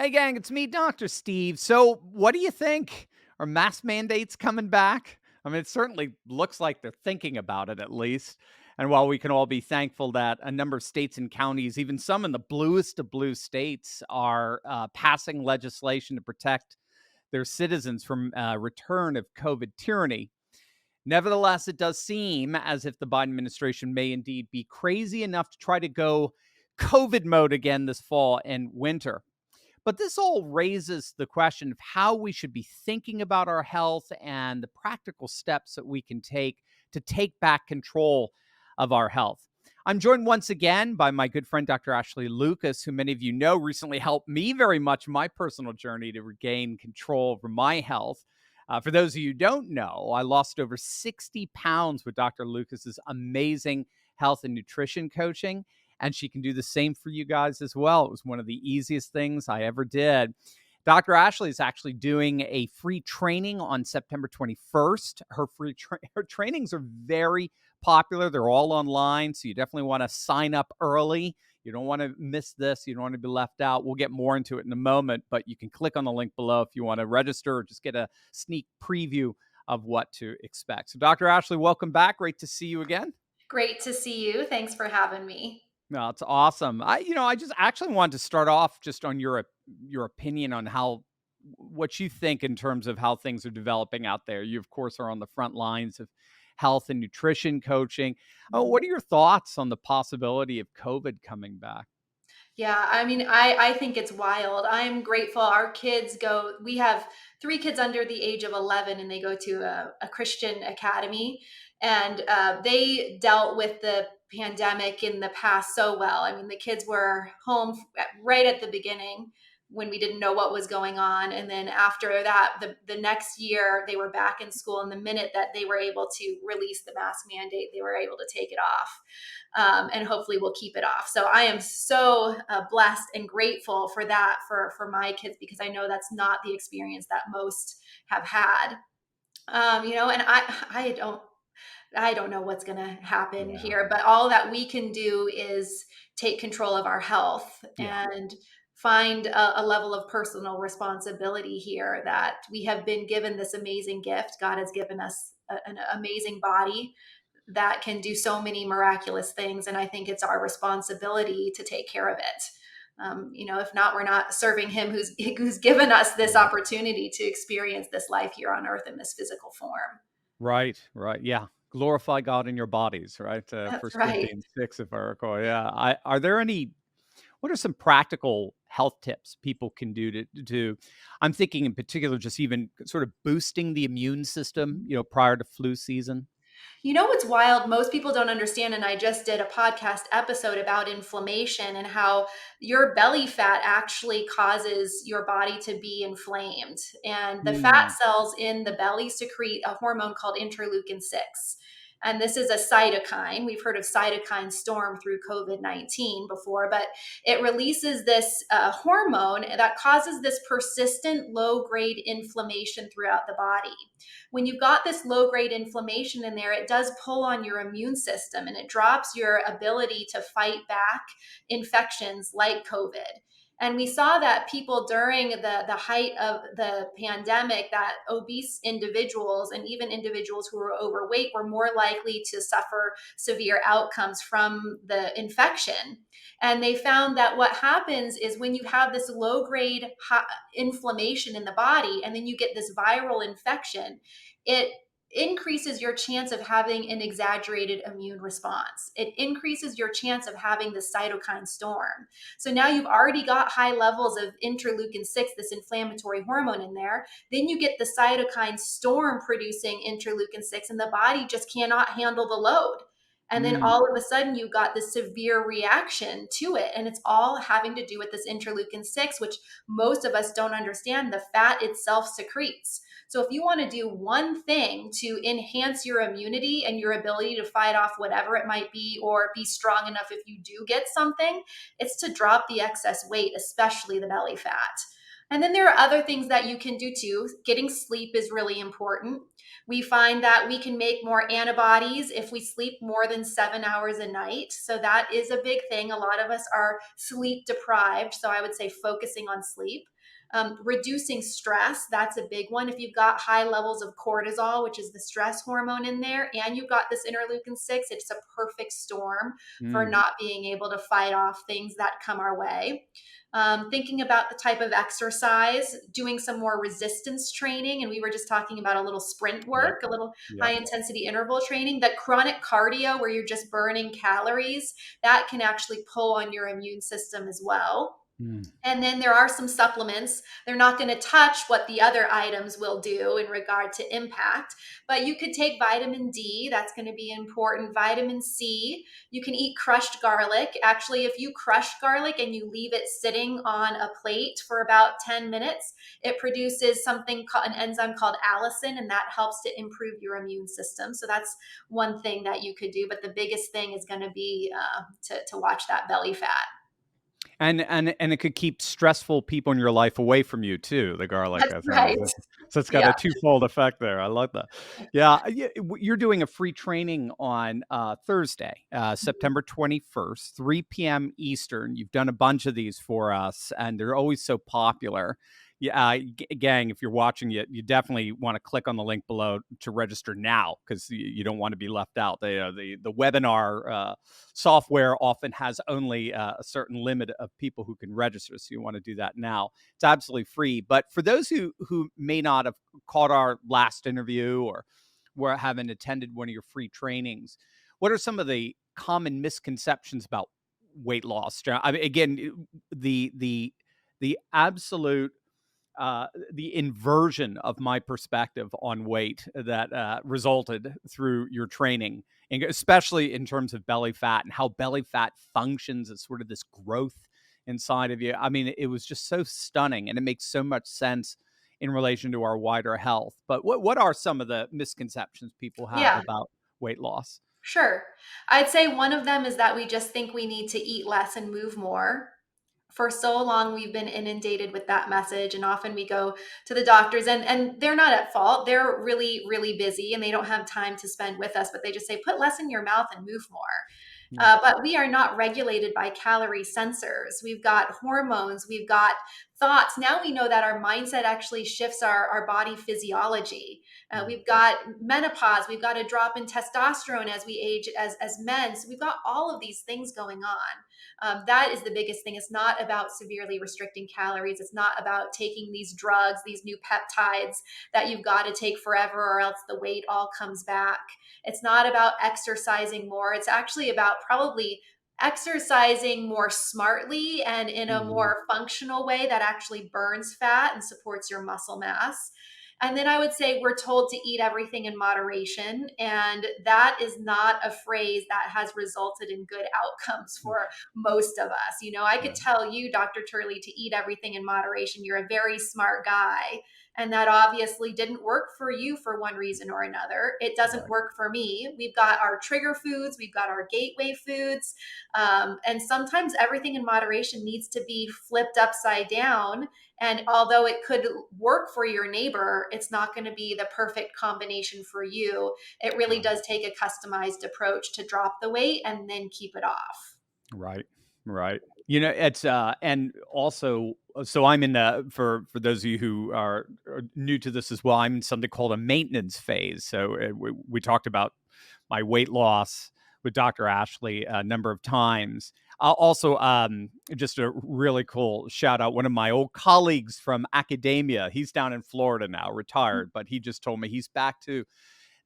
Hey, gang, it's me, Dr. Steve. So, what do you think? Are mask mandates coming back? I mean, it certainly looks like they're thinking about it at least. And while we can all be thankful that a number of states and counties, even some in the bluest of blue states, are passing legislation to protect their citizens from return of COVID tyranny, nevertheless, it does seem as if the Biden administration may indeed be crazy enough to try to go COVID mode again this fall and winter. But this all raises the question of how we should be thinking about our health and the practical steps that we can take to take back control of our health. I'm joined once again by my good friend, Dr. Ashley Lucas, who many of you know recently helped me very much in my personal journey to regain control over my health. For those of you who don't know, I lost over 60 pounds with Dr. Lucas's amazing health and nutrition coaching, and she can do the same for you guys as well. It was one of the easiest things I ever did. Dr. Ashley is actually doing a free training on September 21st. Her trainings are very popular. They're all online, so you definitely want to sign up early. You don't want to miss this. You don't want to be left out. We'll get more into it in a moment, but you can click on the link below if you want to register or just get a sneak preview of what to expect. So, Dr. Ashley, welcome back. Great to see you again. Great to see you. Thanks for having me. No, it's awesome. I just actually wanted to start off just on your opinion on how what you think in terms of how things are developing out there. You, of course, are on the front lines of health and nutrition coaching. Oh, Mhm. what are your thoughts on the possibility of COVID coming back? Yeah, I mean, I think it's wild. I'm grateful. Our kids go, we have three kids under the age of 11, and they go to a Christian academy. And they dealt with the pandemic in the past so well. I mean, the kids were home right at the beginning when we didn't know what was going on. And then after that, the next year, they were back in school. And the minute that they were able to release the mask mandate, they were able to take it off. And hopefully we'll keep it off. So I am so blessed and grateful for that for my kids, because I know that's not the experience that most have had. And I don't know what's going to happen Yeah. here, but all that we can do is take control of our health Yeah. and find a level of personal responsibility here, that we have been given this amazing gift. God has given us an amazing body that can do so many miraculous things. And I think it's our responsibility to take care of it. If not, we're not serving him who's given us this Yeah. opportunity to experience this life here on earth in this physical form. Right, right, yeah. Glorify God in your bodies, right? That's First right. Corinthians 6, if I recall, yeah. Are there any what are some practical health tips people can do to I'm thinking in particular just even sort of boosting the immune system, prior to flu season? You know what's wild? Most people don't understand. And I just did a podcast episode about inflammation and how your belly fat actually causes your body to be inflamed. And the fat Mm, cells in the belly secrete a hormone called interleukin 6. And this is a cytokine. We've heard of cytokine storm through COVID-19 before, but it releases this hormone that causes this persistent low grade inflammation throughout the body. When you've got this low grade inflammation in there, it does pull on your immune system and it drops your ability to fight back infections like COVID. And we saw that people during the height of the pandemic, that obese individuals and even individuals who were overweight were more likely to suffer severe outcomes from the infection. And they found that what happens is when you have this low grade inflammation in the body and then you get this viral infection, it increases your chance of having an exaggerated immune response. It increases your chance of having the cytokine storm. So now you've already got high levels of interleukin 6, this inflammatory hormone in there. Then you get the cytokine storm producing interleukin 6, and the body just cannot handle the load. And then mm, all of a sudden, you've got this severe reaction to it. And it's all having to do with this interleukin 6, which most of us don't understand the fat itself secretes. So if you want to do one thing to enhance your immunity and your ability to fight off whatever it might be, or be strong enough if you do get something, it's to drop the excess weight, especially the belly fat. And then there are other things that you can do too. Getting sleep is really important. We find that we can make more antibodies if we sleep more than 7 hours a night. So that is a big thing. A lot of us are sleep deprived. So I would say focusing on sleep. Reducing stress, that's a big one. If you've got high levels of cortisol, which is the stress hormone in there, and you've got this interleukin 6, it's a perfect storm for Mm, not being able to fight off things that come our way. Thinking about the type of exercise, doing some more resistance training. And we were just talking about a little sprint yep, work, a little high yep. intensity interval training. That chronic cardio, where you're just burning calories, that can actually pull on your immune system as well. Mm. And then there are some supplements. They're not going to touch what the other items will do in regard to impact, but you could take vitamin D. That's going to be important. Vitamin C. You can eat crushed garlic. Actually, if you crush garlic and you leave it sitting on a plate for about 10 minutes, it produces something called an enzyme called allicin, and that helps to improve your immune system. So that's one thing that you could do. But the biggest thing is going to be to watch that belly fat. And it could keep stressful people in your life away from you too, the garlic, That's I think. right. So it's got Yeah. a twofold effect there. I love that. Yeah, you're doing a free training on, Thursday, September 21st, 3 p.m. Eastern. You've done a bunch of these for us, and they're always so popular. Yeah, gang, if you're watching, you definitely wanna click on the link below to register now, 'cause you don't wanna be left out. The webinar, software often has only a certain limit of people who can register, so you want to do that now. It's absolutely free. But for those who may not have caught our last interview or haven't attended one of your free trainings, what are some of the common misconceptions about weight loss? I mean, again, the absolute the inversion of my perspective on weight that resulted through your training, and especially in terms of belly fat and how belly fat functions as sort of this growth inside of you. I mean, it was just so stunning, and it makes so much sense in relation to our wider health. But what are some of the misconceptions people have Yeah. about weight loss? Sure. I'd say one of them is that we just think we need to eat less and move more. For so long we've been inundated with that message, and often we go to the doctors, and they're not at fault. They're really busy and they don't have time to spend with us, but they just say put less in your mouth and move more. Mm, But we are not regulated by calorie sensors. We've got hormones, we've got thoughts. Now we know that our mindset actually shifts our body physiology. mm, We've got menopause, we've got a drop in testosterone as we age as men. So we've got all of these things going on. That is the biggest thing. It's not about severely restricting calories. It's not about taking these drugs, these new peptides that you've got to take forever or else the weight all comes back. It's not about exercising more. It's actually about probably exercising more smartly and in a mhm, more functional way that actually burns fat and supports your muscle mass. And then I would say we're told to eat everything in moderation. And that is not a phrase that has resulted in good outcomes mm, for most of us. You know, I could right, tell you, Dr. Turley, to eat everything in moderation. You're a very smart guy. And that obviously didn't work for you for one reason or another. It doesn't right. work for me. We've got our trigger foods, we've got our gateway foods. And sometimes everything in moderation needs to be flipped upside down, and although it could work for your neighbor, it's not going to be the perfect combination for you. It really Right. does take a customized approach to drop the weight and then keep it off. Right, right. You know, it's, and also, so I'm in the for those of you who are new to this as well, I'm in something called a maintenance phase. So, we talked about my weight loss with Dr. Ashley a number of times. Also, just a really cool shout out, one of my old colleagues from academia, he's down in Florida now, retired, but he just told me he's back to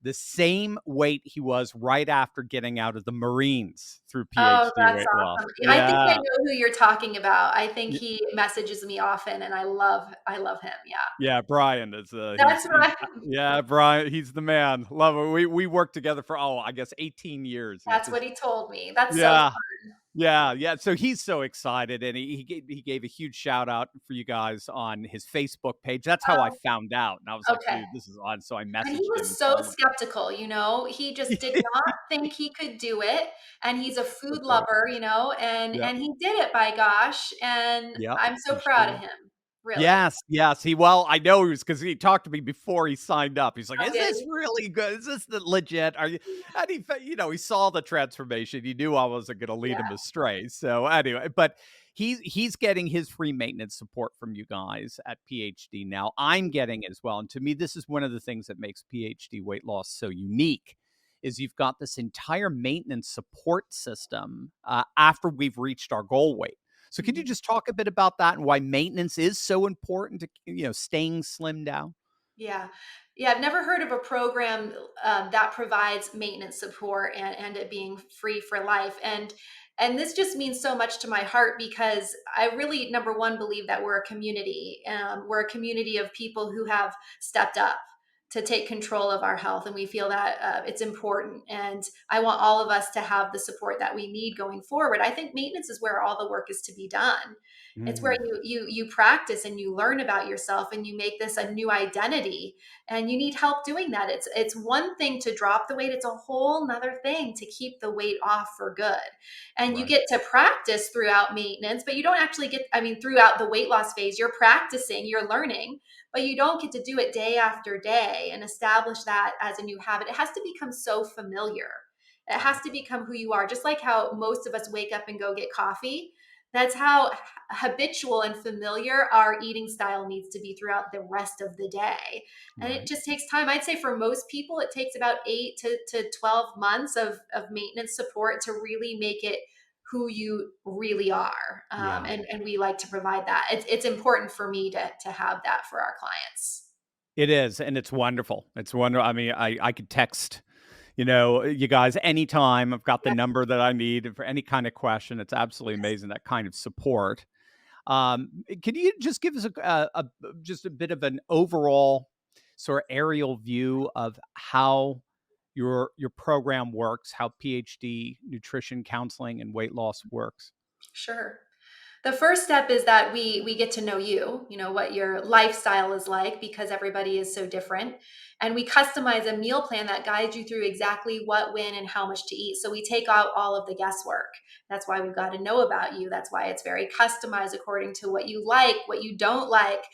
the same weight he was right after getting out of the Marines through Oh, PhD that's weight loss. awesome. I think I Yeah. know who you're talking about. I think Y he messages me often and I love him. Yeah. yeah, Brian is, That's he's right. yeah, Brian, he's the man. Love him. We worked together for, oh, I guess 18 years. He's That's just what he told me. That's so yeah. fun. Yeah, yeah, so he's so excited, and he gave a huge shout out for you guys on his Facebook page. That's how I Oh, found out, and I was like, okay. "Dude, this is odd." So I And he messaged him was and so told him. skeptical, you know? He just did not think he could do it, and he's a So food great. lover, you know, and Yep, he did it, by gosh, and yep, I'm so he sure proud of did. him. Really? Yes, yes, well, I know he was, because he talked to me before he signed up. He's like, Oh, "Is did this he? really good? Is this the legit? Are you?" And he saw the transformation. He knew I wasn't gonna lead him Yeah. astray. So anyway, but he's getting his free maintenance support from you guys at PhD now. I'm getting it as well, and to me, this is one of the things that makes PhD weight loss so unique, is you've got this entire maintenance support system, after we've reached our goal weight. So could you Mhm. just talk a bit about that and why maintenance is so important to, staying slim down? Yeah. Yeah, I've never heard of a program that provides maintenance support and it being free for life. And this just means so much to my heart because I really, number one, believe that we're a community. We're a community of people who have stepped up to take control of our health, and we feel that it's important. And I want all of us to have the support that we need going forward. I think maintenance is where all the work is to be done. It's where Mhm. you practice and you learn about yourself and you make this a new identity, and you need help doing that. It's one thing to drop the weight, it's a whole nother thing to keep the weight off for good. And you Right. get to practice throughout maintenance, but you don't actually get, I mean, throughout the weight loss phase, you're practicing, you're learning, but you don't get to do it day after day and establish that as a new habit. It has to become so familiar. It has Right. to become who you are, just like how most of us wake up and go get coffee. That's how habitual and familiar our eating style needs to be throughout the rest of the day. And it Right. just takes time. I'd say for most people, it takes about 8 to 12 months of maintenance support to really make it who you really are. Yeah. And we like to provide that. It's important for me to have that for our clients. It is, and it's wonderful. It's wonderful. I mean, I could text, you guys anytime. I've got the Yeah, number that I need for any kind of question. It's absolutely amazing, that kind of support. Can you just give us just a bit of an overall sort of aerial view of how your program works, how PhD nutrition counseling and weight loss works? sure. The first step is that we get to know you, you know, what your lifestyle is like because everybody is so different. And we customize a meal plan that guides you through exactly what, when, and how much to eat. So we take out all of the guesswork. That's why we've got to know about you. That's why it's very customized according to what you like, what you don't like,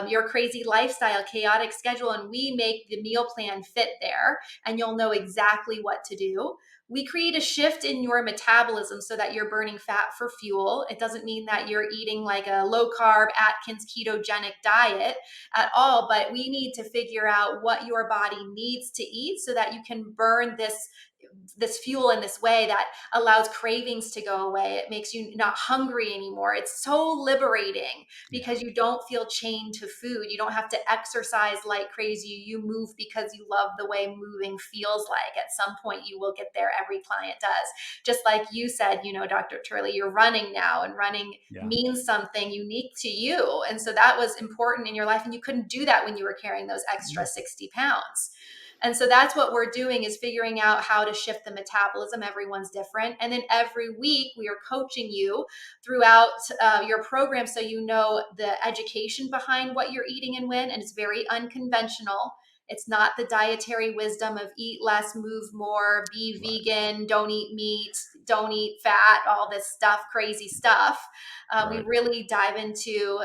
your crazy lifestyle, chaotic schedule. And we make the meal plan fit there, and you'll know exactly what to do. We create a shift in your metabolism so that you're burning fat for fuel. It doesn't mean that you're eating like a low carb Atkins ketogenic diet at all, but we need to figure out what your body needs to eat so that you can burn this fuel in this way that allows cravings to go away. It makes you not hungry anymore. It's so liberating Yeah. because you don't feel chained to food. You don't have to exercise like crazy. You move because you love the way moving feels like. At some point, you will get there. Every client does. Just like you said, Dr. Turley, you're running now, and running Yeah. means something unique to you. And so that was important in your life. And you couldn't do that when you were carrying those extra Mm. 60 pounds. And so that's what we're doing, is figuring out how to shift the metabolism. Everyone's different. And then every week we are coaching you throughout your program so you know the education behind what you're eating and when. And it's very unconventional. It's not the dietary wisdom of eat less, move more, Right. be vegan, don't eat meat, don't eat fat, all this stuff, crazy stuff. We Right. really dive into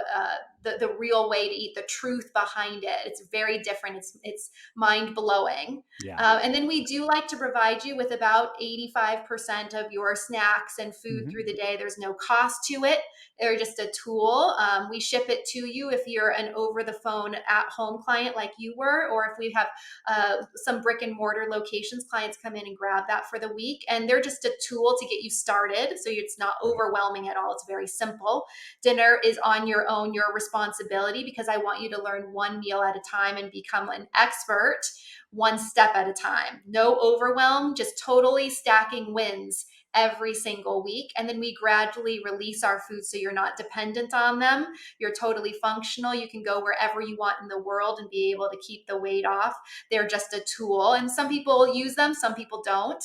the real way to eat, the truth behind it. It's very different. It's mind blowing. Yeah. And then we do like to provide you with about 85% of your snacks and food Mhm. through the day. There's no cost to it. They're just a tool. We ship it to you if you're an over the phone at home client like you were, or if we have some brick and mortar locations, clients come in and grab that for the week. And they're just a tool to get you started. So it's not Right. overwhelming at all. It's very simple. Dinner is on your own, your responsibility, because I want you to learn one meal at a time and become an expert one step at a time. No overwhelm, just totally stacking wins every single week. And then we gradually release our food so you're not dependent on them. You're totally functional. You can go wherever you want in the world and be able to keep the weight off. They're just a tool. And some people use them, some people don't.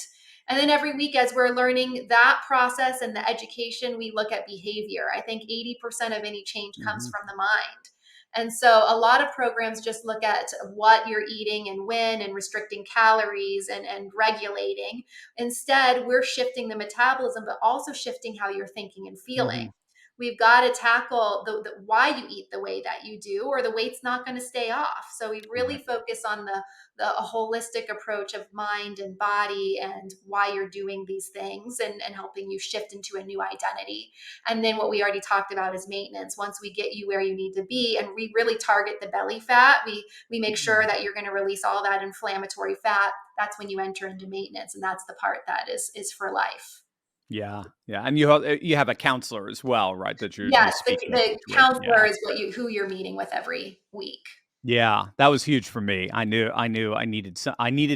And then every week, as we're learning that process and the education, we look at behavior. I think 80% of any change comes Mhm. from the mind. And so a lot of programs just look at what you're eating and when, and restricting calories and regulating. Instead, we're shifting the metabolism, but also shifting how you're thinking and feeling. Mhm. we've got to tackle the why you eat the way that you do, or the weight's not going to stay off. So we really Right. focus on the a holistic approach of mind and body and why you're doing these things, and helping you shift into a new identity. And then what we already talked about is maintenance. Once we get you where you need to be, and we really target the belly fat, we make sure Mm. that you're going to release all that inflammatory fat. That's when you enter into maintenance, and that's the part that is for life. Yeah, yeah, and you have a counselor as well, right, that you Yes, the, speak the with? counselor Yeah. is who you're meeting with every week. Yeah, that was huge for me. I knew I needed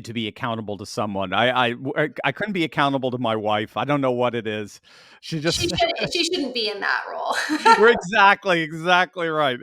to be accountable to someone. I couldn't be accountable to my wife. I don't know what it is. She She just shouldn't be in that role. We're exactly right,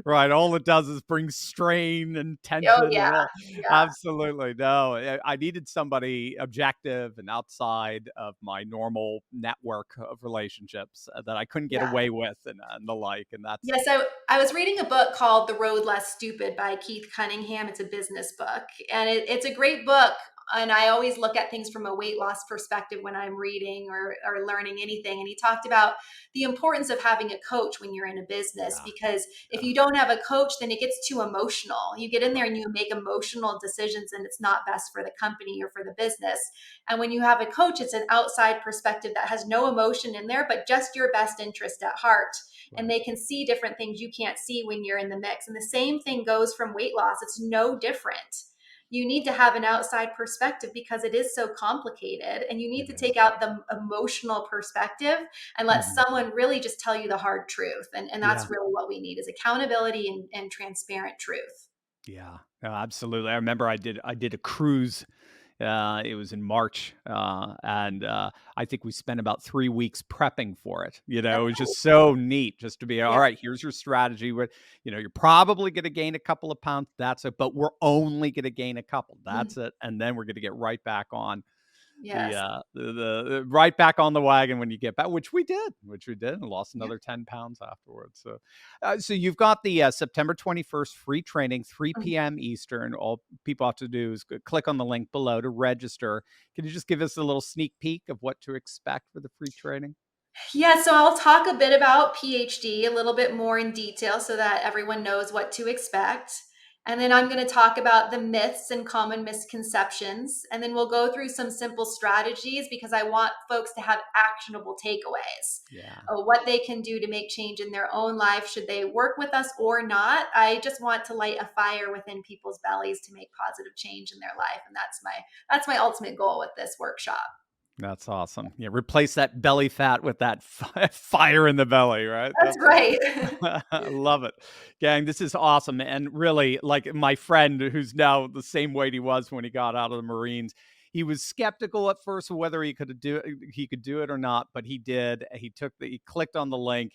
right, all it does is bring strain and Oh tension yeah, and all. yeah, Absolutely, no, I needed somebody objective and outside of my normal network of relationships, that I couldn't get yeah. away with and the like, and that's Yes, I was reading a book called The Road Less Stupid by Keith Cunningham. It's a business book, and it's a great book. And I always look at things from a weight loss perspective when I'm reading or learning anything. And he talked about the importance of having a coach when you're in a business, yeah, because if yeah, you don't have a coach, then it gets too emotional. You get in there right, and you make emotional decisions, and it's not best for the company or for the business. And when you have a coach, it's an outside perspective that has no emotion in there, but just your best interest at heart, and right, they can see different things you can't see when you're in the mix. And the same thing goes from weight loss. It's no different. You need to have an outside perspective because it is so complicated, and you need it to take is. out the emotional perspective and let Mhm. someone really just tell you the hard truth. And that's Yeah. really what we need, is accountability and transparent truth. Yeah, no, absolutely. I remember I did a cruise. It was in March, and I think we spent about 3 weeks prepping for it. It was just so neat just to be all Yeah. right. Here's your strategy. With you're probably going to gain a couple of pounds. That's it, but we're only going to gain a couple. Mhm. That's it, and then we're going to get right back on Yes. the right back on the wagon when you get back, which we did, and lost Yeah. another 10 pounds afterwards. So you've got the September 21st free training, Mhm. 3 p.m. Eastern. All people have to do is click on the link below to register. Can you just give us a little sneak peek of what to expect for the free training? Yeah, so I'll talk a bit about PhD a little bit more in detail so that everyone knows what to expect. And then I'm going to talk about the myths and common misconceptions. And then we'll go through some simple strategies, because I want folks to have actionable takeaways, Yeah, what they can do to make change in their own life, should they work with us or not. I just want to light a fire within people's bellies to make positive change in their life. And that's my ultimate goal with this workshop. that's awesome. Yeah, replace that belly fat with that fire in the belly, right? That's right. I love it. Gang, this is awesome. And really, like my friend who's now the same weight he was when he got out of the Marines, he was skeptical at first of whether he could do it or not, but he did. He clicked on the link,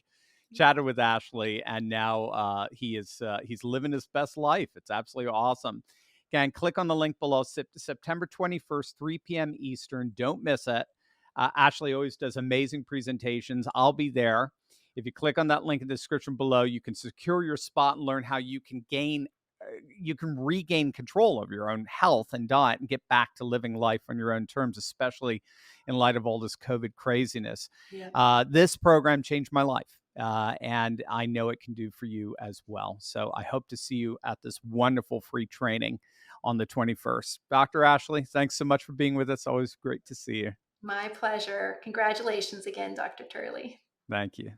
chatted with Ashley, and now he's living his best life. It's absolutely awesome. Gang, click on the link below. September 21st, 3 p.m. Eastern. Don't miss it. Ashley always does amazing presentations. I'll be there. If you click on that link in the description below, you can secure your spot and learn how you can regain control of your own health and diet and get back to living life on your own terms, especially in light of all this COVID craziness. Yeah. This program changed my life. And I know it can do for you as well. So I hope to see you at this wonderful free training on the 21st. Dr. Ashley, thanks so much for being with us. Always great to see you. My pleasure. Congratulations again, Dr. Turley. Thank you.